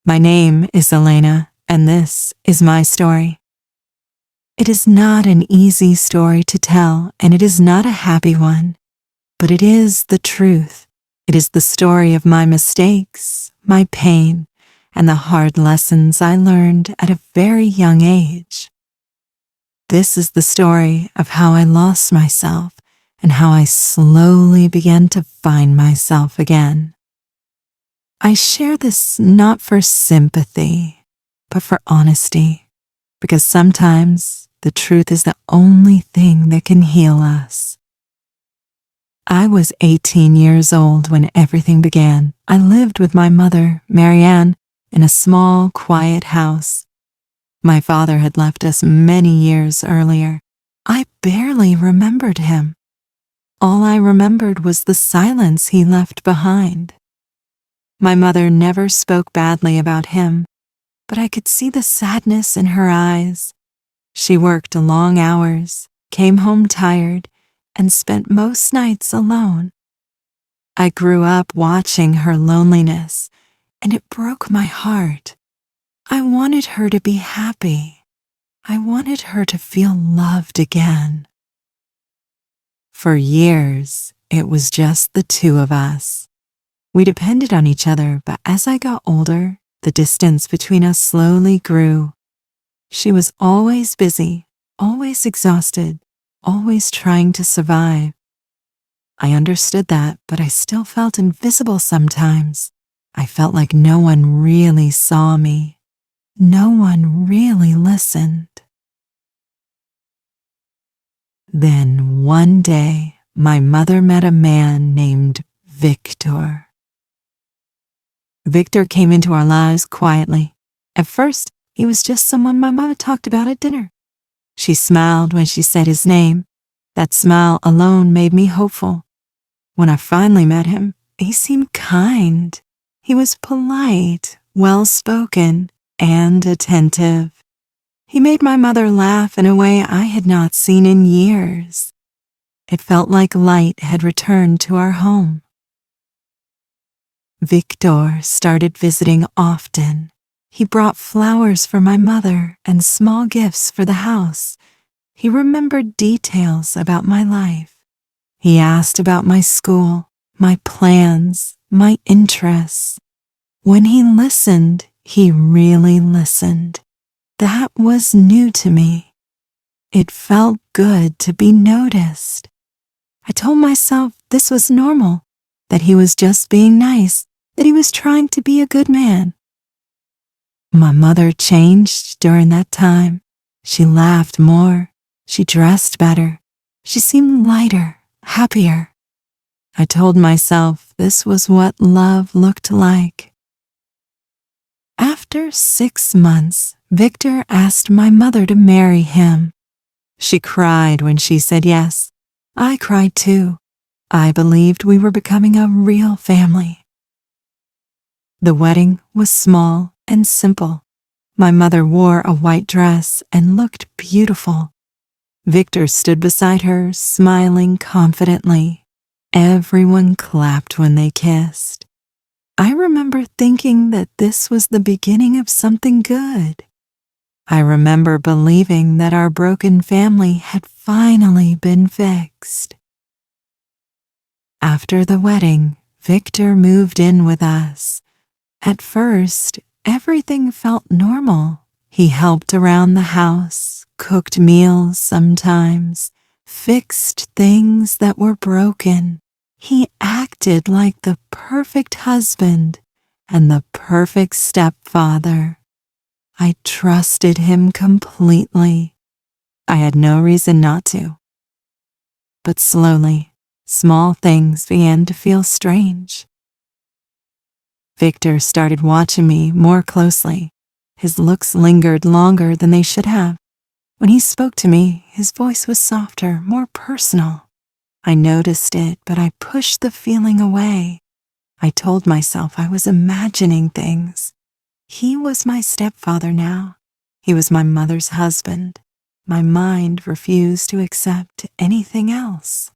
My name is Elena, and this is my story. It is not an easy story to tell, and it is not a happy one, but it is the truth. It is the story of my mistakes, my pain, and the hard lessons I learned at a very young age. This is the story of how I lost myself and how I slowly began to find myself again. I share this not for sympathy, but for honesty, because sometimes the truth is the only thing that can heal us. I was 18 years old when everything began. I lived with my mother, Marianne, in a small, quiet house. My father had left us many years earlier. I barely remembered him. All I remembered was the silence he left behind. My mother never spoke badly about him, but I could see the sadness in her eyes. She worked long hours, came home tired, and spent most nights alone. I grew up watching her loneliness, and it broke my heart. I wanted her to be happy. I wanted her to feel loved again. For years, it was just the two of us. We depended on each other, but as I got older, the distance between us slowly grew. She was always busy, always exhausted, always trying to survive. I understood that, but I still felt invisible sometimes. I felt like no one really saw me. No one really listened. Then one day, my mother met a man named Victor. Victor came into our lives quietly. At first, he was just someone my mother talked about at dinner. She smiled when she said his name. That smile alone made me hopeful. When I finally met him, he seemed kind. He was polite, well-spoken, and attentive. He made my mother laugh in a way I had not seen in years. It felt like light had returned to our home. Victor started visiting often. He brought flowers for my mother and small gifts for the house. He remembered details about my life. He asked about my school, my plans, my interests. When he listened, he really listened. That was new to me. It felt good to be noticed. I told myself this was normal, that he was just being nice, that he was trying to be a good man. My mother changed during that time. She laughed more. She dressed better. She seemed lighter, happier. I told myself this was what love looked like. After 6 months, Victor asked my mother to marry him. She cried when she said yes. I cried too. I believed we were becoming a real family. The wedding was small and simple. My mother wore a white dress and looked beautiful. Victor stood beside her, smiling confidently. Everyone clapped when they kissed. I remember thinking that this was the beginning of something good. I remember believing that our broken family had finally been fixed. After the wedding, Victor moved in with us. At first, everything felt normal. He helped around the house, cooked meals sometimes, fixed things that were broken. He acted like the perfect husband and the perfect stepfather. I trusted him completely. I had no reason not to. But slowly, small things began to feel strange. Victor started watching me more closely. His looks lingered longer than they should have. When he spoke to me, his voice was softer, more personal. I noticed it, but I pushed the feeling away. I told myself I was imagining things. He was my stepfather now. He was my mother's husband. My mind refused to accept anything else.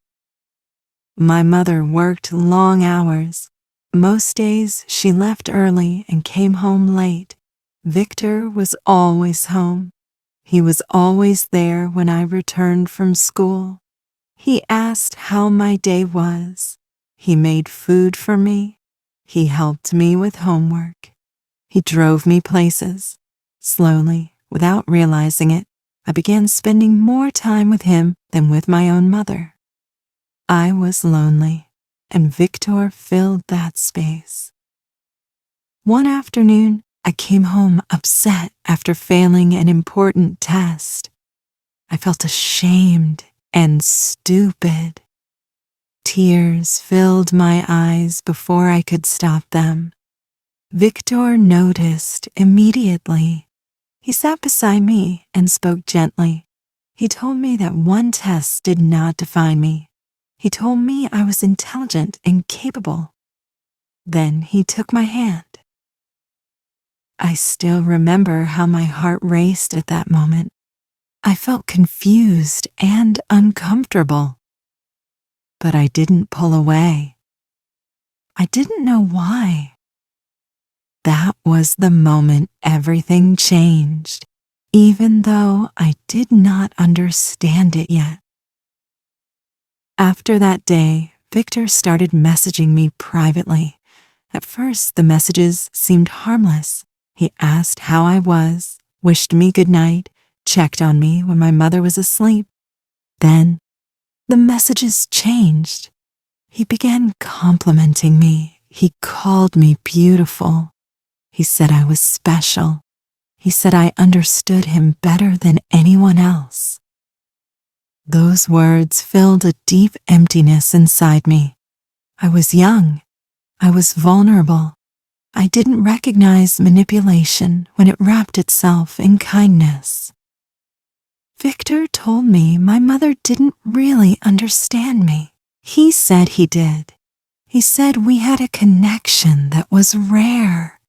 My mother worked long hours. Most days she left early and came home late. Victor was always home. He was always there when I returned from school. He asked how my day was. He made food for me. He helped me with homework. He drove me places. Slowly, without realizing it, I began spending more time with him than with my own mother. I was lonely, and Victor filled that space. One afternoon, I came home upset after failing an important test. I felt ashamed and stupid. Tears filled my eyes before I could stop them. Victor noticed immediately. He sat beside me and spoke gently. He told me that one test did not define me. He told me I was intelligent and capable. Then he took my hand. I still remember how my heart raced at that moment. I felt confused and uncomfortable. But I didn't pull away. I didn't know why. That was the moment everything changed, even though I did not understand it yet. After that day, Victor started messaging me privately. At first, the messages seemed harmless. He asked how I was, wished me good night, checked on me when my mother was asleep. Then, the messages changed. He began complimenting me. He called me beautiful. He said I was special. He said I understood him better than anyone else. Those words filled a deep emptiness inside me. I was young. I was vulnerable. I didn't recognize manipulation when it wrapped itself in kindness. Victor told me my mother didn't really understand me. He said he did. He said we had a connection that was rare.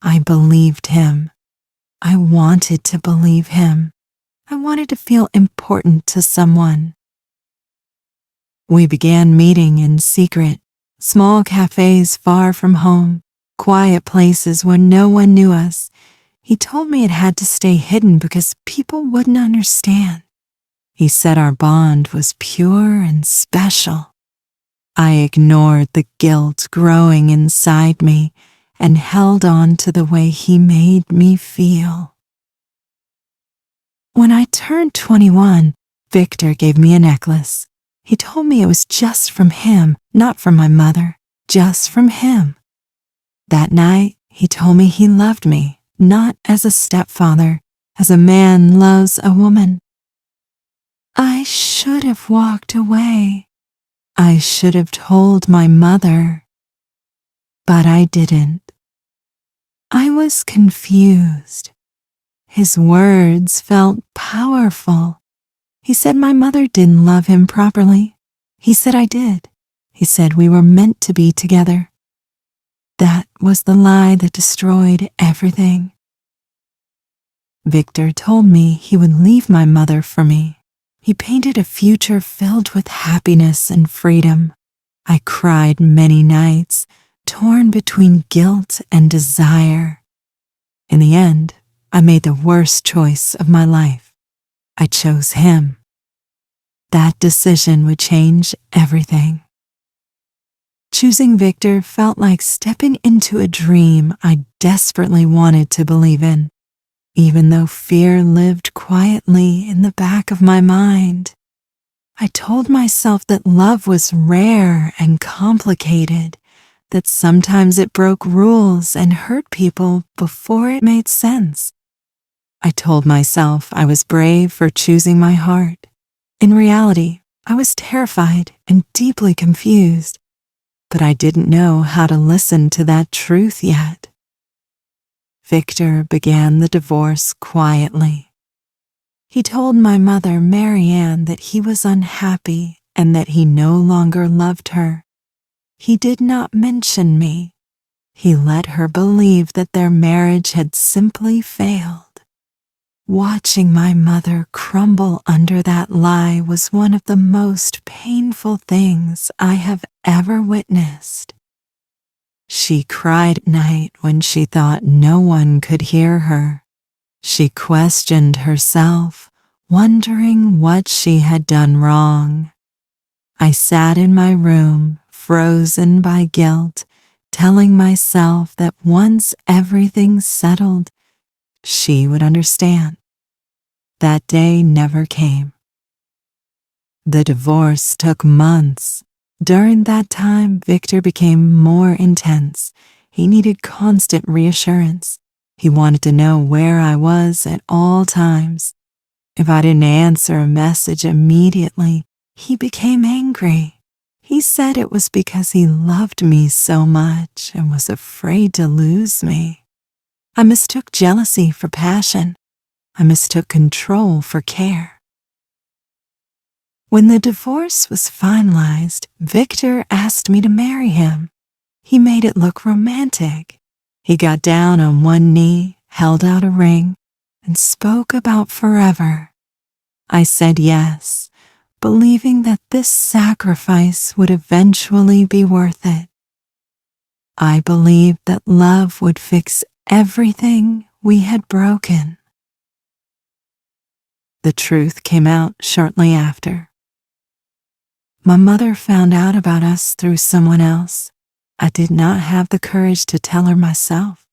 I believed him. I wanted to believe him. I wanted to feel important to someone. We began meeting in secret, small cafes far from home, quiet places where no one knew us. He told me it had to stay hidden because people wouldn't understand. He said our bond was pure and special. I ignored the guilt growing inside me and held on to the way he made me feel. When I turned 21, Victor gave me a necklace. He told me it was just from him, not from my mother, just from him. That night, he told me he loved me, not as a stepfather, as a man loves a woman. I should have walked away. I should have told my mother. But I didn't. I was confused. His words felt powerful. He said my mother didn't love him properly. He said I did. He said we were meant to be together. That was the lie that destroyed everything. Victor told me he would leave my mother for me. He painted a future filled with happiness and freedom. I cried many nights, torn between guilt and desire. In the end, I made the worst choice of my life. I chose him. That decision would change everything. Choosing Victor felt like stepping into a dream I desperately wanted to believe in, even though fear lived quietly in the back of my mind. I told myself that love was rare and complicated, that sometimes it broke rules and hurt people before it made sense. I told myself I was brave for choosing my heart. In reality, I was terrified and deeply confused, but I didn't know how to listen to that truth yet. Victor began the divorce quietly. He told my mother, Marianne, that he was unhappy and that he no longer loved her. He did not mention me. He let her believe that their marriage had simply failed. Watching my mother crumble under that lie was one of the most painful things I have ever witnessed. She cried at night when she thought no one could hear her. She questioned herself, wondering what she had done wrong. I sat in my room, frozen by guilt, telling myself that once everything settled, she would understand. That day never came. The divorce took months. During that time, Victor became more intense. He needed constant reassurance. He wanted to know where I was at all times. If I didn't answer a message immediately, he became angry. He said it was because he loved me so much and was afraid to lose me. I mistook jealousy for passion. I mistook control for care. When the divorce was finalized, Victor asked me to marry him. He made it look romantic. He got down on one knee, held out a ring, and spoke about forever. I said yes, believing that this sacrifice would eventually be worth it. I believed that love would fix everything we had broken. The truth came out shortly after. My mother found out about us through someone else. I did not have the courage to tell her myself.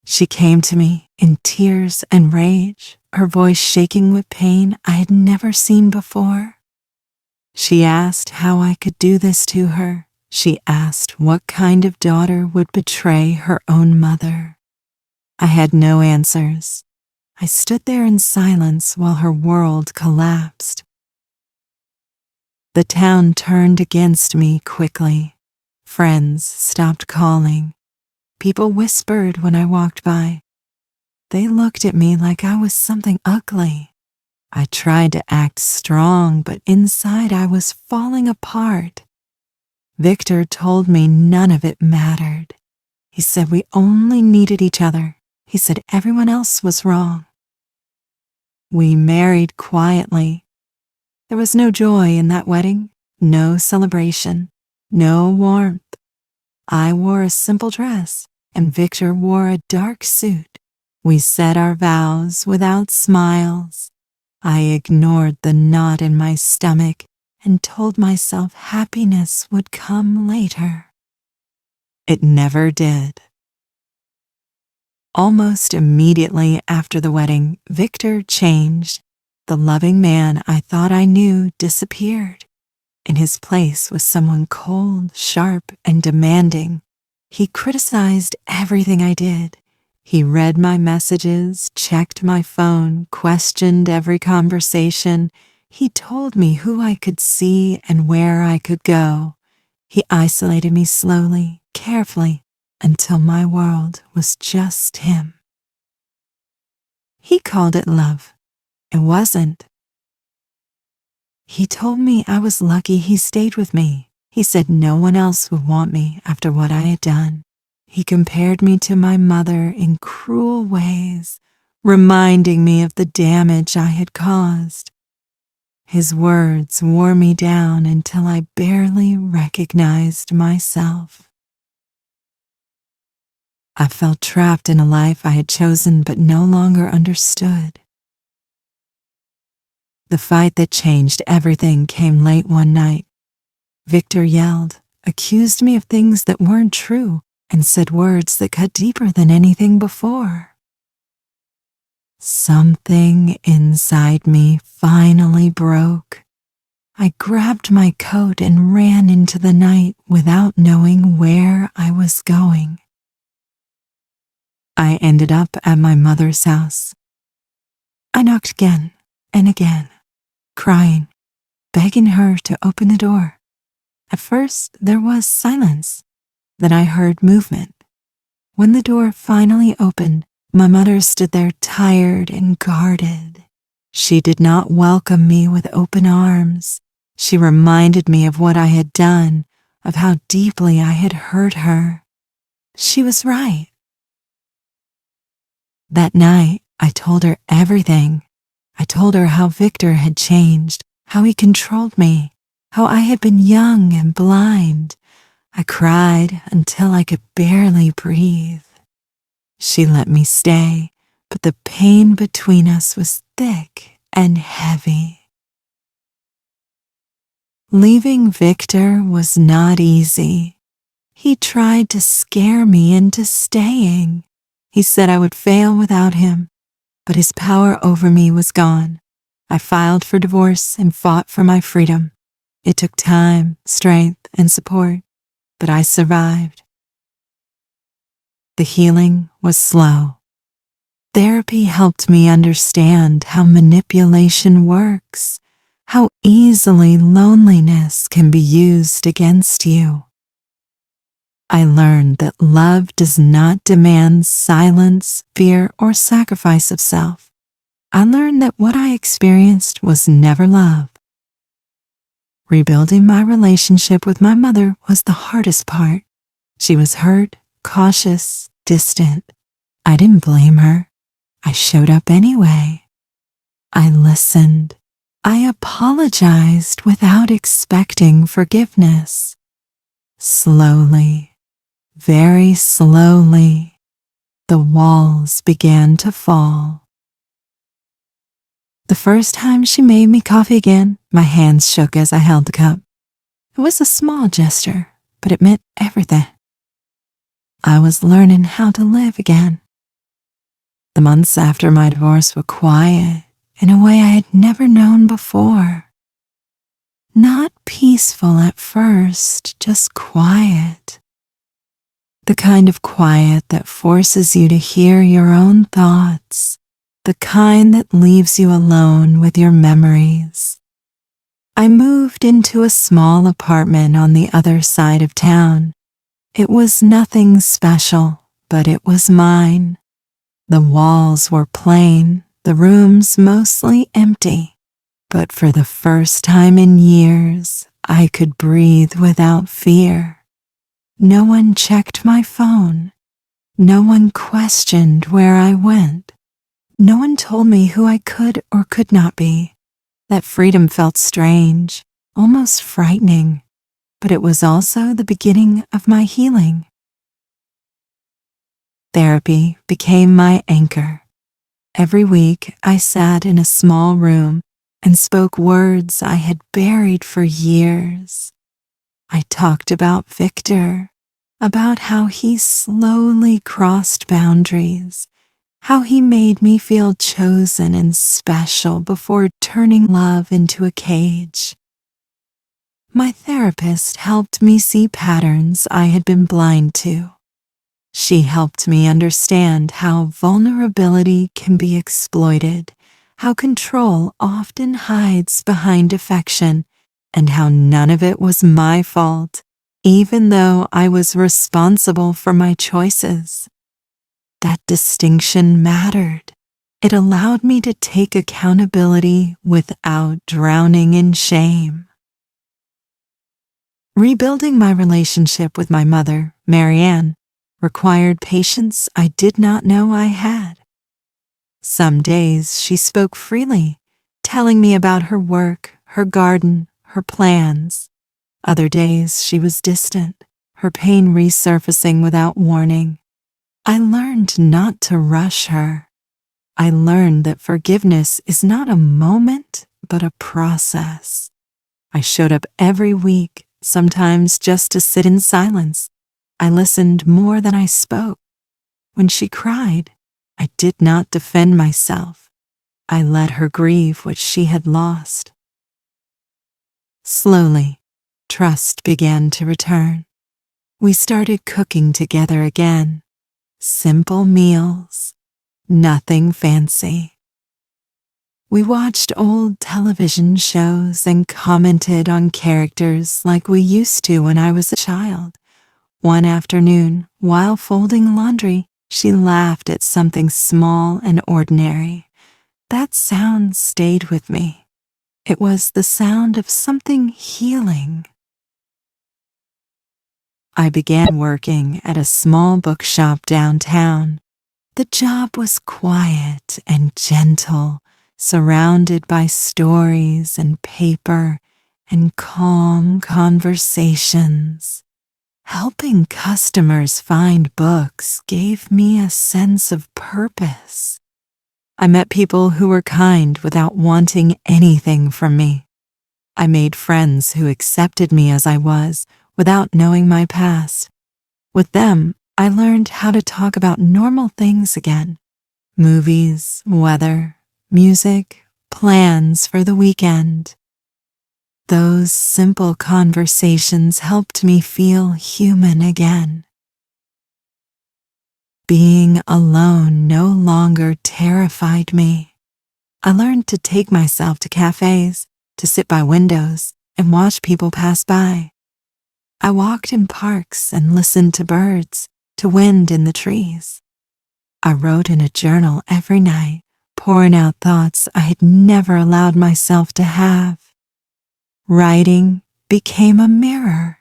She came to me in tears and rage, her voice shaking with pain I had never seen before. She asked how I could do this to her. She asked what kind of daughter would betray her own mother. I had no answers. I stood there in silence while her world collapsed. The town turned against me quickly. Friends stopped calling. People whispered when I walked by. They looked at me like I was something ugly. I tried to act strong, but inside I was falling apart. Victor told me none of it mattered. He said we only needed each other. He said everyone else was wrong. We married quietly. There was no joy in that wedding, no celebration, no warmth. I wore a simple dress, and Victor wore a dark suit. We said our vows without smiles. I ignored the knot in my stomach and told myself happiness would come later. It never did. Almost immediately after the wedding, Victor changed. The loving man I thought I knew disappeared. In his place was someone cold, sharp, and demanding. He criticized everything I did. He read my messages, checked my phone, questioned every conversation. He told me who I could see and where I could go. He isolated me slowly, carefully, until my world was just him. He called it love. It wasn't. He told me I was lucky he stayed with me. He said no one else would want me after what I had done. He compared me to my mother in cruel ways, reminding me of the damage I had caused. His words wore me down until I barely recognized myself. I felt trapped in a life I had chosen but no longer understood. The fight that changed everything came late one night. Victor yelled, accused me of things that weren't true, and said words that cut deeper than anything before. Something inside me finally broke. I grabbed my coat and ran into the night without knowing where I was going. I ended up at my mother's house. I knocked again and again, crying, begging her to open the door. At first, there was silence. Then I heard movement. When the door finally opened, my mother stood there tired and guarded. She did not welcome me with open arms. She reminded me of what I had done, of how deeply I had hurt her. She was right. That night, I told her everything. I told her how Victor had changed, how he controlled me, how I had been young and blind. I cried until I could barely breathe. She let me stay, but the pain between us was thick and heavy. Leaving Victor was not easy. He tried to scare me into staying. He said I would fail without him, but his power over me was gone. I filed for divorce and fought for my freedom. It took time, strength, and support, but I survived. The healing was slow. Therapy helped me understand how manipulation works, how easily loneliness can be used against you. I learned that love does not demand silence, fear, or sacrifice of self. I learned that what I experienced was never love. Rebuilding my relationship with my mother was the hardest part. She was hurt, cautious, distant. I didn't blame her. I showed up anyway. I listened. I apologized without expecting forgiveness. Slowly, very slowly, the walls began to fall. The first time she made me coffee again, my hands shook as I held the cup. It was a small gesture, but it meant everything. I was learning how to live again. The months after my divorce were quiet in a way I had never known before. Not peaceful at first, just quiet. The kind of quiet that forces you to hear your own thoughts, the kind that leaves you alone with your memories. I moved into a small apartment on the other side of town. It was nothing special, but it was mine. The walls were plain, the rooms mostly empty. But for the first time in years, I could breathe without fear. No one checked my phone. No one questioned where I went. No one told me who I could or could not be. That freedom felt strange, almost frightening, but it was also the beginning of my healing. Therapy became my anchor. Every week, I sat in a small room and spoke words I had buried for years. I talked about Victor, about how he slowly crossed boundaries, how he made me feel chosen and special before turning love into a cage. My therapist helped me see patterns I had been blind to. She helped me understand how vulnerability can be exploited, how control often hides behind affection, and how none of it was my fault, even though I was responsible for my choices. That distinction mattered. It allowed me to take accountability without drowning in shame. Rebuilding my relationship with my mother, Marianne, required patience I did not know I had. Some days she spoke freely, telling me about her work, her garden, her plans. Other days she was distant, her pain resurfacing without warning. I learned not to rush her. I learned that forgiveness is not a moment, but a process. I showed up every week, sometimes just to sit in silence. I listened more than I spoke. When she cried, I did not defend myself. I let her grieve what she had lost. Slowly, trust began to return. We started cooking together again. Simple meals, nothing fancy. We watched old television shows and commented on characters like we used to when I was a child. One afternoon, while folding laundry, she laughed at something small and ordinary. That sound stayed with me. It was the sound of something healing. I began working at a small bookshop downtown. The job was quiet and gentle, surrounded by stories and paper and calm conversations. Helping customers find books gave me a sense of purpose. I met people who were kind without wanting anything from me. I made friends who accepted me as I was without knowing my past. With them, I learned how to talk about normal things again. Movies, weather, music, plans for the weekend. Those simple conversations helped me feel human again. Being alone no longer terrified me. I learned to take myself to cafes, to sit by windows and watch people pass by. I walked in parks and listened to birds, to wind in the trees. I wrote in a journal every night, pouring out thoughts I had never allowed myself to have. Writing became a mirror.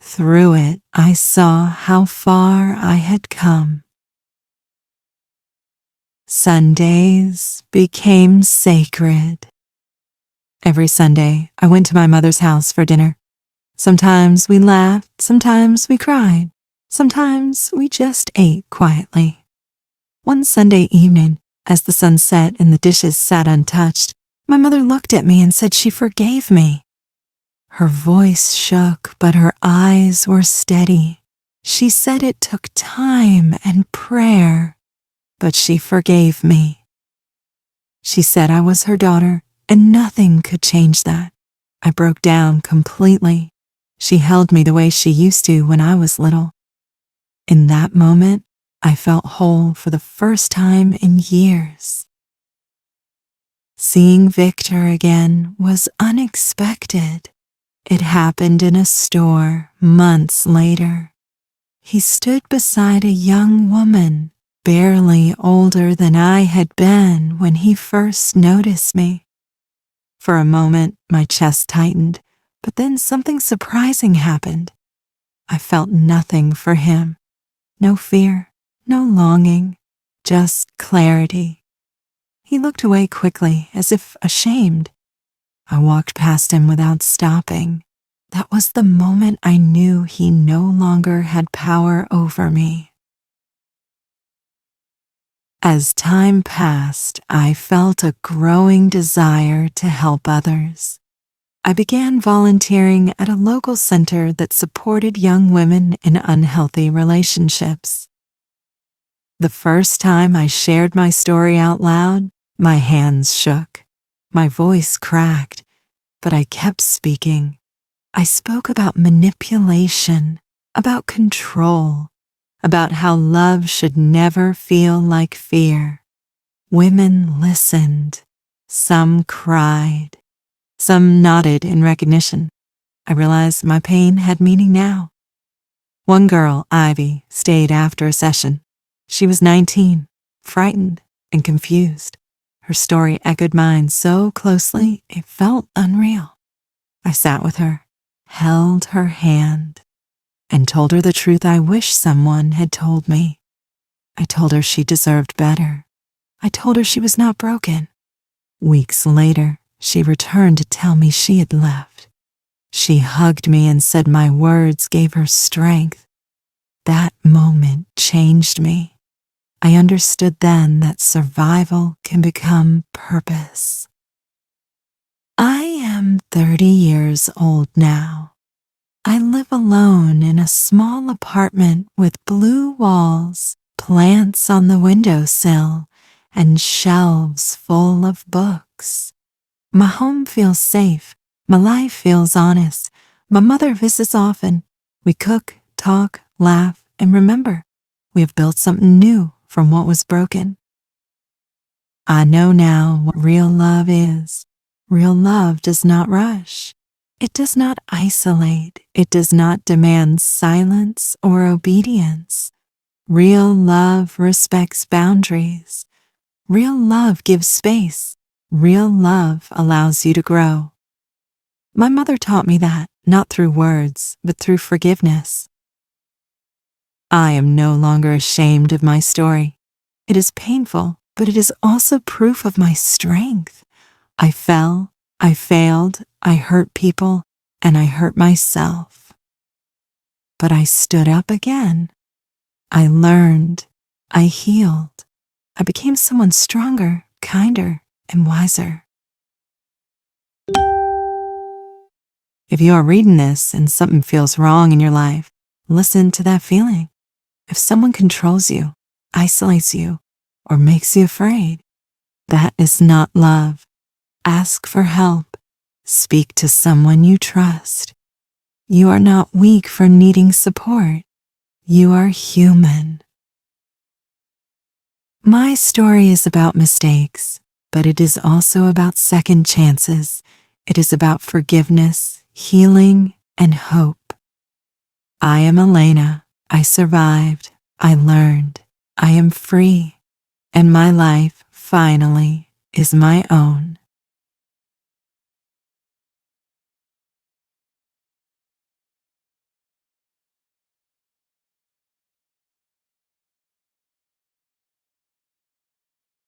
Through it, I saw how far I had come. Sundays became sacred. Every Sunday, I went to my mother's house for dinner. Sometimes we laughed, sometimes we cried, sometimes we just ate quietly. One Sunday evening, as the sun set and the dishes sat untouched, my mother looked at me and said she forgave me. Her voice shook, but her eyes were steady. She said it took time and prayer, but she forgave me. She said I was her daughter, and nothing could change that. I broke down completely. She held me the way she used to when I was little. In that moment, I felt whole for the first time in years. Seeing Victor again was unexpected. It happened in a store months later. He stood beside a young woman, barely older than I had been when he first noticed me. For a moment, my chest tightened, but then something surprising happened. I felt nothing for him. No fear, no longing, just clarity. He looked away quickly, as if ashamed. I walked past him without stopping. That was the moment I knew he no longer had power over me. As time passed, I felt a growing desire to help others. I began volunteering at a local center that supported young women in unhealthy relationships. The first time I shared my story out loud, my hands shook. My voice cracked, but I kept speaking. I spoke about manipulation, about control, about how love should never feel like fear. Women listened. Some cried. Some nodded in recognition. I realized my pain had meaning now. One girl, Ivy, stayed after a session. She was 19, frightened and confused. Her story echoed mine so closely it felt unreal. I sat with her, held her hand, and told her the truth I wish someone had told me. I told her she deserved better. I told her she was not broken. Weeks later, she returned to tell me she had left. She hugged me and said my words gave her strength. That moment changed me. I understood then that survival can become purpose. I am 30 years old now. I live alone in a small apartment with blue walls, plants on the windowsill, and shelves full of books. My home feels safe. My life feels honest. My mother visits often. We cook, talk, laugh, and remember. We have built something new from what was broken. I know now what real love is. Real love does not rush. It does not isolate. It does not demand silence or obedience. Real love respects boundaries. Real love gives space. Real love allows you to grow. My mother taught me that, not through words, but through forgiveness. I am no longer ashamed of my story. It is painful, but it is also proof of my strength. I fell, I failed, I hurt people, and I hurt myself. but I stood up again. I learned. I healed. I became someone stronger, kinder, and wiser. If you are reading this and something feels wrong in your life, listen to that feeling. If someone controls you, isolates you, or makes you afraid, that is not love. Ask for help. Speak to someone you trust. You are not weak for needing support. You are human. My story is about mistakes, but it is also about second chances. It is about forgiveness, healing, and hope. I am Elena. I survived. I learned. I am free. And my life, finally, is my own.